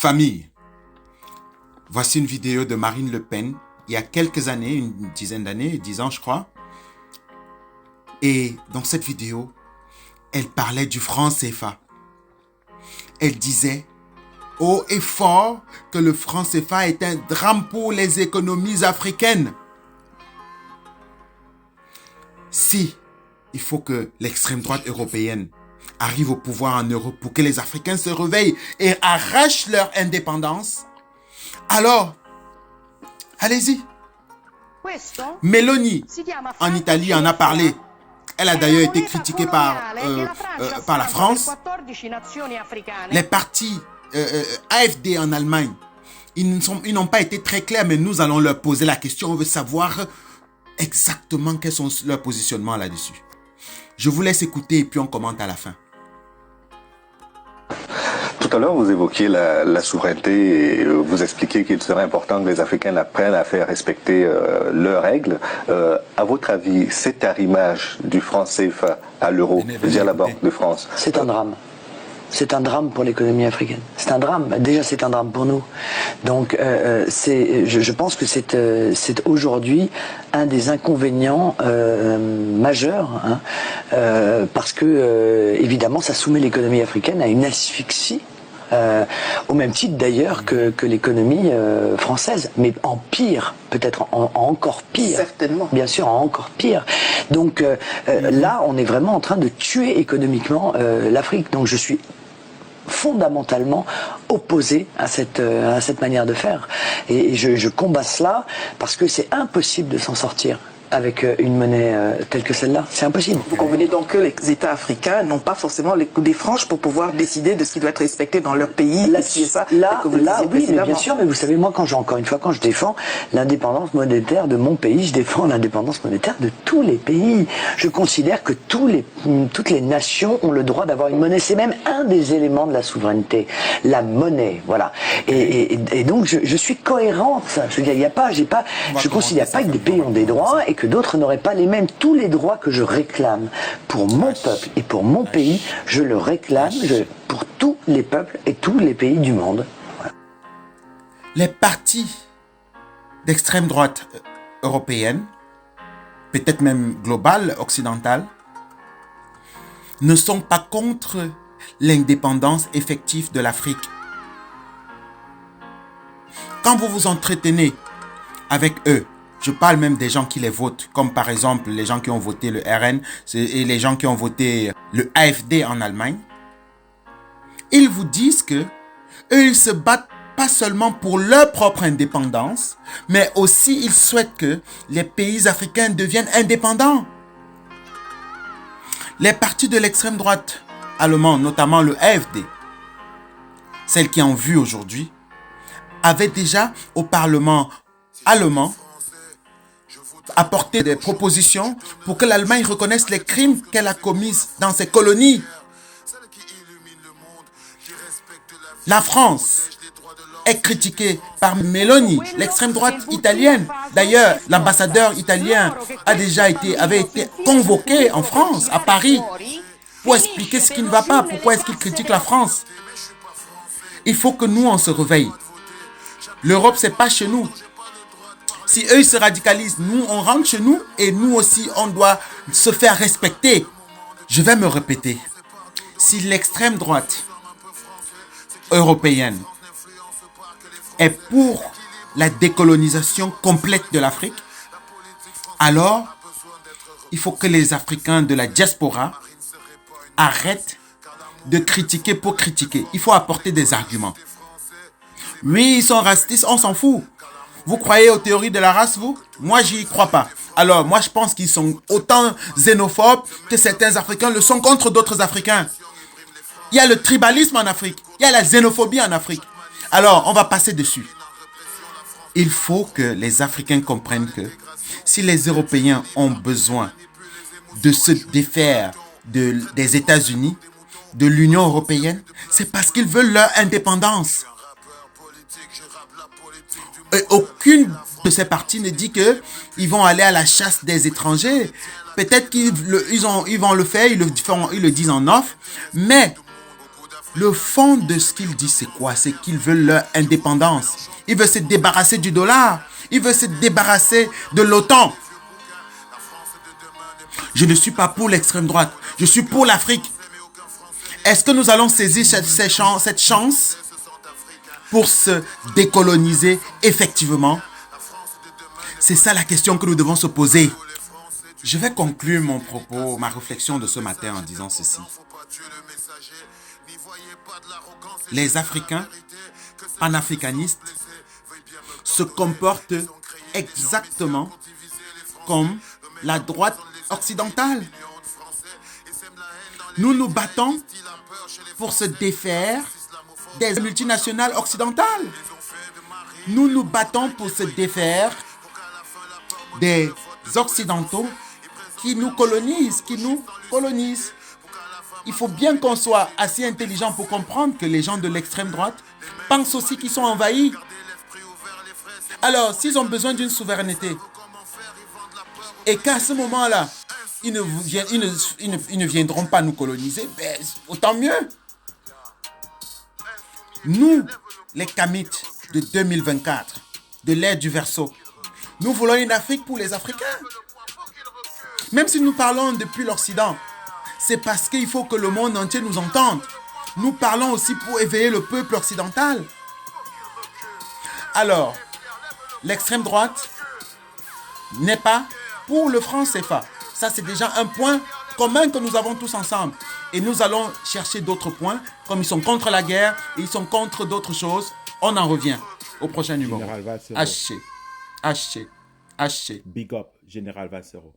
Famille, voici une vidéo de Marine Le Pen, il y a quelques années, une dizaine d'années, 10 ans je crois. Et dans cette vidéo, elle parlait du franc CFA. Elle disait haut et fort que le franc CFA est un drame pour les économies africaines. Si il faut que l'extrême droite européenne arrive au pouvoir en Europe pour que les Africains se réveillent et arrachent leur indépendance, alors, allez-y. Meloni, en Italie, en a parlé. Elle a d'ailleurs été critiquée par la France. Les partis AfD en Allemagne, ils n'ont pas été très clairs, mais nous allons leur poser la question. On veut savoir exactement quels sont leurs positionnements là-dessus. Je vous laisse écouter et puis on commente à la fin. Tout à l'heure, vous évoquiez la souveraineté et vous expliquiez qu'il serait important que les Africains apprennent à faire respecter leurs règles. À votre avis, cet arrimage du franc CFA à l'euro via la Banque de France, c'est un drame. C'est un drame pour l'économie africaine. C'est un drame. Déjà, c'est un drame pour nous. Donc, je pense que c'est aujourd'hui un des inconvénients majeurs, hein, parce que, évidemment, ça soumet l'économie africaine à une asphyxie. Au même titre d'ailleurs que l'économie française, mais en pire, peut-être en encore pire. Certainement. Bien sûr, en encore pire. Donc là, on est vraiment en train de tuer économiquement l'Afrique. Donc je suis fondamentalement opposé à cette manière de faire. Et je combats cela parce que c'est impossible de s'en sortir avec une monnaie telle que celle-là. C'est impossible. Vous convenez donc que les États africains n'ont pas forcément les coups des franches pour pouvoir décider de ce qui doit être respecté dans leur pays. Là, oui, mais bien sûr, mais vous savez, moi, quand je défends l'indépendance monétaire de mon pays, je défends l'indépendance monétaire de tous les pays. Je considère que toutes les nations ont le droit d'avoir une monnaie. C'est même un des éléments de la souveraineté. La monnaie, voilà. Et donc, je suis cohérente. Je veux dire, je considère pas que des pays ont des droits et que d'autres n'auraient pas les mêmes. Tous les droits que je réclame pour mon peuple et pour mon pays, je le réclame pour tous les peuples et tous les pays du monde. Voilà. Les partis d'extrême droite européenne, peut-être même globale, occidentale, ne sont pas contre l'indépendance effective de l'Afrique. Quand vous vous entretenez avec eux, je parle même des gens qui les votent, comme par exemple les gens qui ont voté le RN et les gens qui ont voté le AfD en Allemagne. Ils vous disent que eux, ils se battent pas seulement pour leur propre indépendance, mais aussi ils souhaitent que les pays africains deviennent indépendants. Les partis de l'extrême droite allemande, notamment le AfD, celles qui en vue aujourd'hui, avaient déjà au Parlement allemand apporter des propositions pour que l'Allemagne reconnaisse les crimes qu'elle a commis dans ses colonies. La France est critiquée par Meloni, l'extrême droite italienne. D'ailleurs, l'ambassadeur italien avait été convoqué en France, à Paris, pour expliquer ce qui ne va pas, pourquoi est-ce qu'il critique la France. Il faut que nous, on se réveille. L'Europe, c'est pas chez nous. Si eux, ils se radicalisent, nous, on rentre chez nous et nous aussi, on doit se faire respecter. Je vais me répéter. Si l'extrême droite européenne est pour la décolonisation complète de l'Afrique, alors, il faut que les Africains de la diaspora arrêtent de critiquer pour critiquer. Il faut apporter des arguments. Oui, ils sont racistes, on s'en fout. Vous croyez aux théories de la race, vous? Moi, j'y crois pas. Alors, moi, je pense qu'ils sont autant xénophobes que certains Africains le sont contre d'autres Africains. Il y a le tribalisme en Afrique. Il y a la xénophobie en Afrique. Alors, on va passer dessus. Il faut que les Africains comprennent que si les Européens ont besoin de se défaire des États-Unis, de l'Union européenne, c'est parce qu'ils veulent leur indépendance. Et aucune de ces partis ne dit qu'ils vont aller à la chasse des étrangers. Peut-être qu'ils vont le faire, ils le disent en off, mais Le fond de ce qu'il dit, c'est quoi? C'est qu'ils veulent leur indépendance. Ils veulent se débarrasser du dollar. Ils veulent se débarrasser de l'OTAN. Je ne suis pas pour l'extrême droite. Je suis pour l'Afrique. Est-ce que nous allons saisir cette chance pour se décoloniser effectivement? C'est ça la question que nous devons se poser. Je vais conclure mon propos, ma réflexion de ce matin en disant ceci. Les Africains panafricanistes se comportent exactement comme la droite occidentale. Nous nous battons pour se défaire des multinationales occidentales. Nous nous battons pour se défaire des Occidentaux qui nous colonisent, Il faut bien qu'on soit assez intelligent pour comprendre que les gens de l'extrême droite pensent aussi qu'ils sont envahis. Alors, s'ils ont besoin d'une souveraineté et qu'à ce moment-là, ils ne viendront pas nous coloniser, ben, autant mieux. Nous, les Kamites de 2024, de l'ère du Verseau, nous voulons une Afrique pour les Africains. Même si nous parlons depuis l'Occident, c'est parce qu'il faut que le monde entier nous entende. Nous parlons aussi pour éveiller le peuple occidental. Alors, l'extrême droite n'est pas pour le franc CFA. Ça, c'est déjà un point commun que nous avons tous ensemble. Et nous allons chercher d'autres points, comme ils sont contre la guerre, et ils sont contre d'autres choses. On en revient au prochain numéro. Général Valsero. Haché. Big up, Général Valsero.